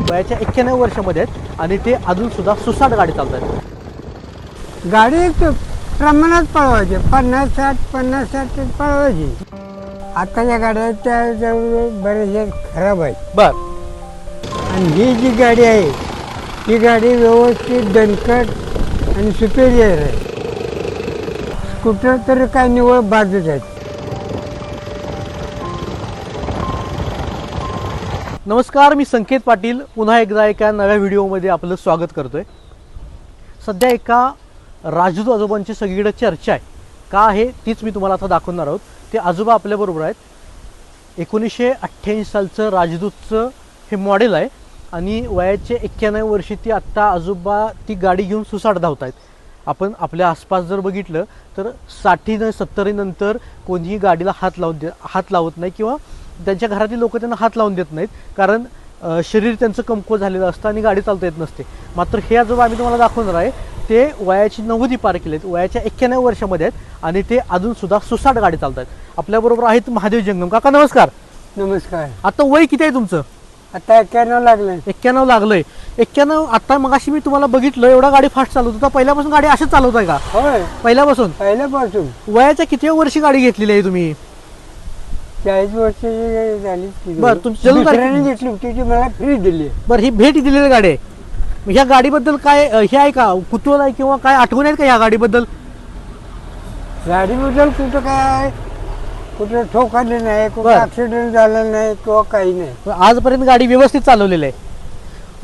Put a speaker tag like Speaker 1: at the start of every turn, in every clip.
Speaker 1: वयाच्या 91 वर्षामध्ये आहेत आणि ते अजून सुद्धा सुसाट गाडी चालतात.
Speaker 2: गाडी एक प्रमाणात पळवायची, 50-60 50-60 पळवायची. आताच्या गाड्या त्या जवळ बऱ्याचशा खराब आहेत.
Speaker 1: बर.
Speaker 2: आणि ही जी गाडी आहे ही गाडी व्यवस्थित दणकट आणि सुपेरियर आहे. स्कूटर तर काय निवळ बाजूच आहेत.
Speaker 1: नमस्कार, मी संकेत पाटील पुन्हा एकदा एका नव्या व्हिडिओमध्ये आपलं स्वागत करतोय. सध्या एका राजदूत आजोबांची सगळीकडे चर्चा आहे. का आहे तीच मी तुम्हाला आता दाखवणार आहोत. ते आजोबा आपल्याबरोबर आहेत. 1988 सालचं राजदूतचं हे मॉडेल आहे आणि वयाचे 91 वर्षी ती आत्ता आजोबा ती गाडी घेऊन सुसाट धावत आहेत. आपण आपल्या आसपास जर बघितलं तर 60-70 नंतर कोणीही गाडीला हात लावत नाही किंवा त्यांच्या घरातील लोक त्यांना हात लावून देत नाहीत, कारण शरीर त्यांचं कमकुवत झालेलं असतं आणि गाडी चालता येत नसते. मात्र हे आजोबा आम्ही तुम्हाला दाखवणार आहे ते वयाची 90 पार केलेत, वयाच्या 91 वर्षामध्ये आहेत आणि ते अजून सुद्धा सुसाट गाडी चालतात. आपल्याबरोबर आहेत महादेव जंगम काका. नमस्कार.
Speaker 2: नमस्कार.
Speaker 1: आता वय किती आहे तुमचं?
Speaker 2: आता 91 लागलं.
Speaker 1: 91 लागलंय. 91. आता मगाशी मी तुम्हाला बघितलं एवढा गाडी फास्ट चालवत होता. पहिल्यापासून गाडी अशीच चालवत आहे का?
Speaker 2: होय,
Speaker 1: पहिल्यापासून. वयाच्या किती वर्षी गाडी घेतलेली आहे तुम्ही?
Speaker 2: 40 वर्षाची झाली.
Speaker 1: बरं, तुमची
Speaker 2: दुसऱ्याने घेतली होती ती मला फ्री दिली.
Speaker 1: बरं, ही भेट दिलेली गाडी आहे. ह्या गाडीबद्दल काय हे आहे का, कुतूहल आहे किंवा काय आठवण आहेत का ह्या गाडीबद्दल?
Speaker 2: गाडीबद्दल कुठं काय, कुठं ठोकाले नाही, कुठं
Speaker 1: बरं.
Speaker 2: ऍक्सिडेंट झालं नाही किंवा काही नाही.
Speaker 1: आजपर्यंत गाडी व्यवस्थित चालवलेली आहे.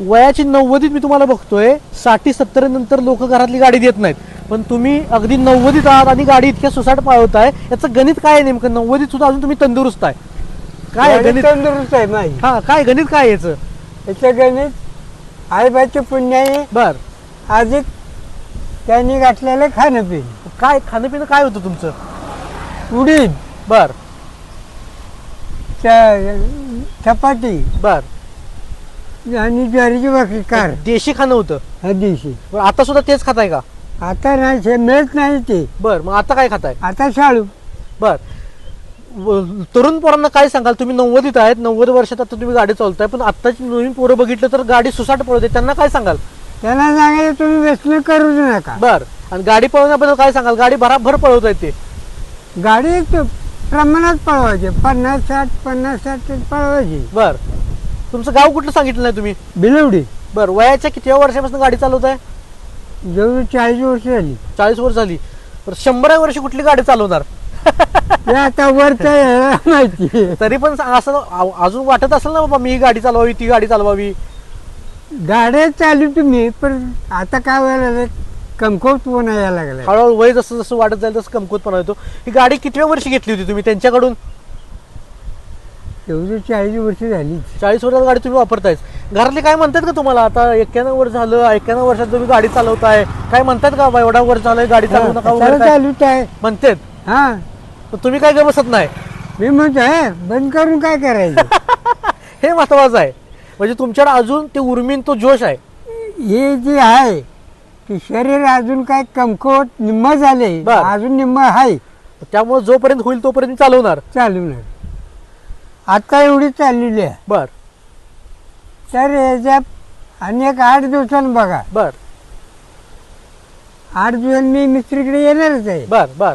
Speaker 1: वयाची 90 मी तुम्हाला बघतोय. 60-70 नंतर लोक घरातली गाडी देत नाहीत, पण तुम्ही अगदी 90 आहात आणि गाडी इतक्या सुसाट पळवताय. याचं गणित काय आहे नेमकं? 90 सुद्धा अजून तुम्ही तंदुरुस्त आहे. काय
Speaker 2: गाडी
Speaker 1: गणित?
Speaker 2: तंदुरुस्त आहे माझी.
Speaker 1: हा, काय गणित काय आहे याचं?
Speaker 2: याचं गणित आईबाईचे पुण्य आहे.
Speaker 1: बर.
Speaker 2: अधिक त्यांनी घातलेलं खाणं पिणं.
Speaker 1: काय खाणं पिणं काय होतं तुमचं?
Speaker 2: उडीद,
Speaker 1: बर
Speaker 2: चपाती
Speaker 1: बर.
Speaker 2: आणि ज्वारीची भाकरी कार.
Speaker 1: देशी खाणं होतं
Speaker 2: ह्या दिवशी.
Speaker 1: बरं, आता सुद्धा तेच खाताय का?
Speaker 2: आता नाही, ते मिळत नाही ते.
Speaker 1: बर, मग आता काय खाताय?
Speaker 2: आता शाळू.
Speaker 1: बर. तरुण पोरांना काय सांगाल? तुम्ही 90 आहेत, 90 वर्षात आता तुम्ही गाडी चालवताय, पण आत्ताची नवीन पोरं बघितलं तर गाडी सुसाट पळवते, त्यांना काय सांगाल?
Speaker 2: त्यांना सांगायचं तुम्ही व्यसन करूच नका.
Speaker 1: बर. आणि गाडी पळवण्याबद्दल काय सांगाल? गाडी भराभर पळवत आहे ते.
Speaker 2: गाडी एक प्रमाणात पळवायची, 50-60 50-60 पळवायची.
Speaker 1: बर. तुमचं गाव कुठलं सांगितलं नाही तुम्ही?
Speaker 2: बिलवडी.
Speaker 1: बर. वयाच्या किती वर्षापासून गाडी चालवत आहे?
Speaker 2: जवळ 40 वर्ष झाली.
Speaker 1: 40 वर्ष झाली. तर 100 वर्षी कुठली गाडी चालवणार?
Speaker 2: ते आता वरच्या यायला माहिती.
Speaker 1: तरी पण असं अजून वाटत असेल ना बाबा मी ही गाडी चालवावी, ती गाडी चालवावी.
Speaker 2: गाड्या चालू तुम्ही, पण आता काय व्हायला कमकुवतपणा यायला लागला.
Speaker 1: हळूहळू वय जसं जसं वाढत जाईल तसं कमकुवतपणा येतो. ही गाडी कितव्या वर्षी घेतली होती तुम्ही त्यांच्याकडून?
Speaker 2: एवढी 40 वर्ष झाली.
Speaker 1: 40 वर्षात गाडी तुम्ही वापरतायच. घरातले काय म्हणतात का तुम्हाला? आता 91 वर्ष झालं, 91 वर्षात तुम्ही गाडी चालवताय, काय म्हणतात का बाबा एवढा वर्ष झालंय गाडी चालवू नका वगैरे काय
Speaker 2: चालूच आहे
Speaker 1: म्हणतात?
Speaker 2: हा,
Speaker 1: पण तुम्ही काय काय बसत नाही?
Speaker 2: मी म्हणतो बंद करून काय करायचं.
Speaker 1: हे महत्वाचं आहे. म्हणजे तुमच्याकडे अजून ते उर्मीन तो जोश आहे.
Speaker 2: हे जे आहे की शरीर अजून काय कमकुवत निम्म झाले,
Speaker 1: बर.
Speaker 2: अजून निम्म आहे.
Speaker 1: त्यामुळे जोपर्यंत होईल तोपर्यंत चालवणार.
Speaker 2: चालवणार. आता एवढी चाललेली आहे.
Speaker 1: बर
Speaker 2: तर याच्यात आणि एक 8 दिवसांनी बघा,
Speaker 1: बर
Speaker 2: 8 दिवसांनी मी मिस्त्रीकडे येणारच आहे.
Speaker 1: बर बर.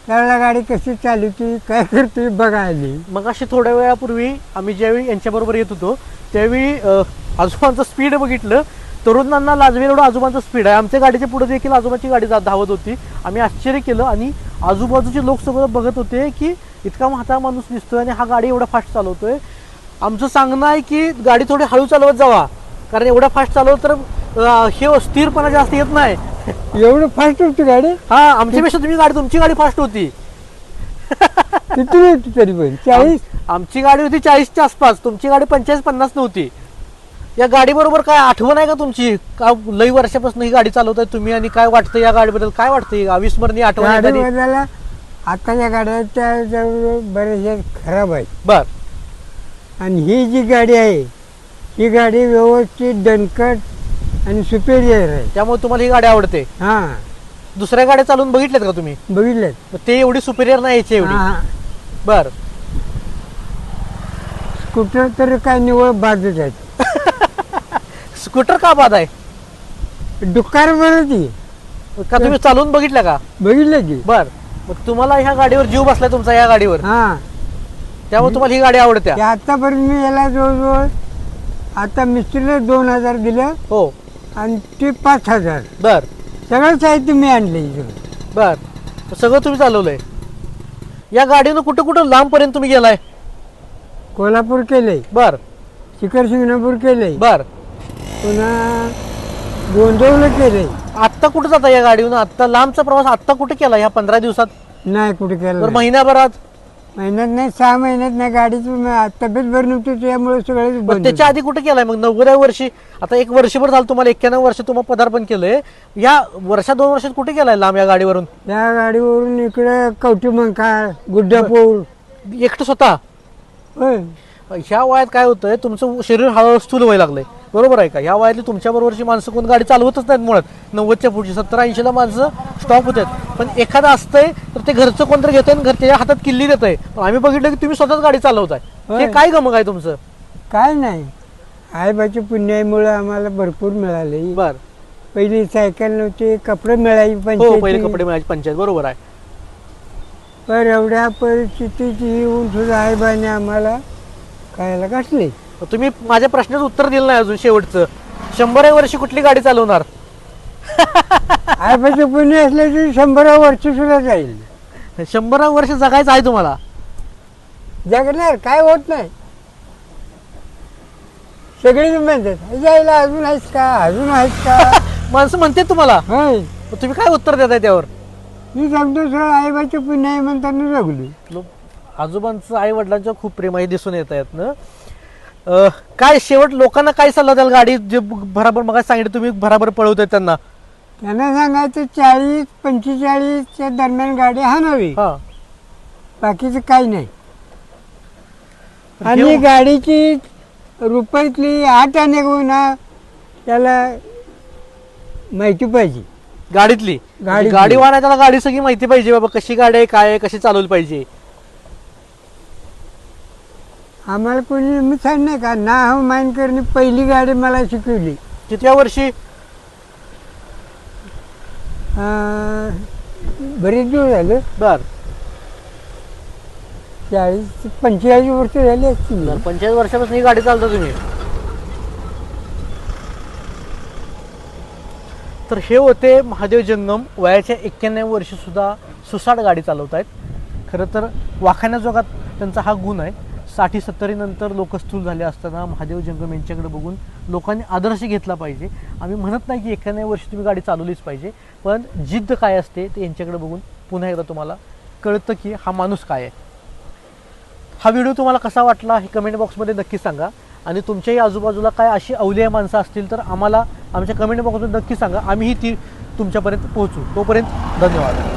Speaker 2: त्यावेळेला गाडी कशी चालवती काय करते बघायला.
Speaker 1: मग अशी थोड्या वेळापूर्वी आम्ही ज्यावेळी यांच्याबरोबर येत होतो त्यावेळी आजोबांचं स्पीड बघितलं. तरुणांना लाजवेल एवढं आजोबांचं स्पीड आहे. आमच्या गाडीच्या पुढे देखील आजोबांची गाडी धावत होती. आम्ही आश्चर्य केलं आणि आजूबाजूचे लोक सगळं बघत होते की इतका म्हातारा माणूस दिसतोय आणि हा गाडी एवढा फास्ट चालवतोय. आमचं सांगणं आहे की गाडी थोडी हळू चालवत जावा, कारण एवढा फास्ट चालवत तर हे स्थिरपणा जास्त येत नाही.
Speaker 2: एवढं फास्ट होती गाडी?
Speaker 1: हा, आमच्यापेक्षा तुमची गाडी फास्ट होती.
Speaker 2: किती होती तरी पण? 40.
Speaker 1: आमची गाडी होती 40च्या आसपास, तुमची गाडी 45-50 नव्हती. या गाडी बरोबर काय आठवण आहे का तुमची? का लई वर्षापासून ही गाडी चालवताय तुम्ही आणि काय वाटतं या गाडीबद्दल? काय वाटतं अविस्मरणीय आठवण आहे
Speaker 2: गाडी
Speaker 1: एखादी?
Speaker 2: बदलायला आताच्या गाड्या त्या जवळ बऱ्याचशा खराब आहेत.
Speaker 1: बर.
Speaker 2: आणि ही जी गाडी आहे ही गाडी व्यवस्थित दणकट आणि सुपेरियर आहे.
Speaker 1: त्यामुळे तुम्हाला ही गाडी आवडते?
Speaker 2: हा,
Speaker 1: दुसऱ्या गाड्या चालवून बघितल्यात का तुम्ही?
Speaker 2: बघितलेत.
Speaker 1: मग ते एवढी सुपेरियर नाही याची एवढी.
Speaker 2: हा,
Speaker 1: बर.
Speaker 2: स्कूटर तर काय निवळ बाजूच आहेत.
Speaker 1: स्कूटर का बाद आहे?
Speaker 2: डुक्कर बरं ती
Speaker 1: का तुम्ही चालवून बघितल्या का?
Speaker 2: बघितलं की.
Speaker 1: बर. मग तुम्हाला ह्या गाडीवर जीव बसलाय तुमचा, या गाडीवर,
Speaker 2: हा,
Speaker 1: त्यामुळे तुम्हाला ही गाडी आवडत्या?
Speaker 2: ते आतापर्यंत मी याला जवळजवळ आता मिस्त्रीला 2000 दिलं
Speaker 1: हो.
Speaker 2: आणि ते 5000.
Speaker 1: बर
Speaker 2: सगळं साहित्य मी आणलं इथून.
Speaker 1: बर. सगळं तुम्ही चालवलंय. या गाडीनं कुठं कुठं लांब पर्यंत तुम्ही गेलाय?
Speaker 2: कोल्हापूर केलंय,
Speaker 1: बर
Speaker 2: शिखर शिंगणापूर केलंय,
Speaker 1: बर.
Speaker 2: पुन्हा गोंदवलं केलंय.
Speaker 1: आत्ता कुठं जाता या गाडीवरून? आत्ता लांबचा प्रवास आत्ता कुठे केला ह्या 15 दिवसात?
Speaker 2: नाही कुठे केलं
Speaker 1: बरं,
Speaker 2: नाही.
Speaker 1: महिन्याभरात?
Speaker 2: महिन्यात नाही, 6 महिन्यात नाही. गाडीची तब्येत बरी नव्हती त्यामुळे सगळं
Speaker 1: पण
Speaker 2: बंद
Speaker 1: त्याच्या
Speaker 2: होतं.
Speaker 1: आधी कुठे केलाय मग? 90व्या वर्षी, आता एक वर्षभर झालं तुम्हाला, 91 वर्ष तुम्हाला पदार्पण केलंय. या वर्षा 2 वर्षात कुठे केलाय लांब या गाडीवरून?
Speaker 2: या गाडीवरून इकडे कवठी मंकाळ, गुड्डापूर.
Speaker 1: एकटं स्वतः?
Speaker 2: होय.
Speaker 1: ह्या वयात काय होतंय, तुमचं शरीर हळूहळू स्थूल व्हायला लागलंय, बरोबर आहे का? ह्या वयातली तुमच्या बरोबरची माणसं कोण गाडी चालवतच नाहीत मुळात. 90च्या पुढची 70-80ला माणसं स्टॉप होत आहेत. पण एखादं असतंय तर ते घरचं कोणतरी घेतंय आणि त्याच्या हातात किल्ली देत आहे. आम्ही बघितलं की तुम्ही स्वतःच गाडी चालवताय.
Speaker 2: होय.
Speaker 1: हे काय गमक आहे तुमचं?
Speaker 2: काय नाही, आईबाच्या पुण्यामुळे आम्हाला भरपूर मिळाले.
Speaker 1: बर.
Speaker 2: पहिली सायकल नव्हती, कपडे मिळाली
Speaker 1: हो,
Speaker 2: पंचायती.
Speaker 1: पहिले कपडे मिळायची पंचायत, बरोबर आहे.
Speaker 2: पण एवढ्या परिस्थितीची येऊन सुद्धा आईबाने आम्हाला खायला घातले.
Speaker 1: तुम्ही माझ्या प्रश्नाचं उत्तर दिलं नाही अजून शेवटचं. 100व्या वर्षी कुठली गाडी चालवणार?
Speaker 2: आईबाचे पुण्य असले तरी 100 वर्ष सुद्धा जाईल.
Speaker 1: 100 वर्ष जगायचं आहे तुम्हाला?
Speaker 2: जगणार काय होत नाही. सगळे म्हणतात जायला अजून आहेस का, अजून आहेस का.
Speaker 1: माणसं म्हणते तुम्हाला.
Speaker 2: होय,
Speaker 1: मग तुम्ही काय उत्तर देताय त्यावर?
Speaker 2: मी जगतो सर, आईबाचे पुण्य आहे म्हणताना जगलो.
Speaker 1: आजोबांचं आई वडिलांचं खूप प्रेम आहे दिसून येत आहेत ना. काय शेवट लोकांना काय सल्ला द्याल? गाडी जे बराबर मग सांगितलं तुम्ही बराबर पळवताय त्यांना
Speaker 2: सांगायचं 40-45च्या दरम्यान गाडी हाणावी,
Speaker 1: हा.
Speaker 2: बाकीचं काही नाही.
Speaker 1: हे-
Speaker 2: आणि गाडीची रुपयातली 8 आणे होईना त्याला माहिती पाहिजे.
Speaker 1: गाडीतली गाडी वाहनाय त्याला गाडी सगळी माहिती पाहिजे, बाबा कशी गाडी आहे, काय आहे, कशी चालवली पाहिजे.
Speaker 2: आम्हाला कोणी मी सांग नाही का ना हो माइनकरनी पहिली गाडी मला शिकवली.
Speaker 1: कितव्या वर्षी?
Speaker 2: बरेच दिवस झालं,
Speaker 1: बर.
Speaker 2: 40-45 वर्ष झाली असतील.
Speaker 1: 45 वर्षापासून ही गाडी चालता तुम्ही. तर हे होते महादेव जंगम, वयाच्या 91व्या वर्षी सुद्धा सुसाट गाडी चालवत आहेत. खरं तर वाखाण्याजोगात त्यांचा हा गुण आहे. 60-70 नंतर लोक स्थूल झाले असताना महादेव जंगम यांच्याकडे बघून लोकांनी आदर्श घेतला पाहिजे. आम्ही म्हणत नाही की 91व्या वर्षी तुम्ही गाडी चालवलीच पाहिजे, पण जिद्द काय असते ते यांच्याकडे बघून पुन्हा एकदा तुम्हाला कळतं की हा माणूस काय आहे. हा व्हिडिओ तुम्हाला कसा वाटला हे कमेंट बॉक्समध्ये नक्की सांगा. आणि तुमच्याही आजूबाजूला काय अशी अवलिया माणसं असतील तर आम्हाला आमच्या कमेंट बॉक्समध्ये नक्की सांगा. आम्हीही ती तुमच्यापर्यंत पोहोचू. तोपर्यंत धन्यवाद.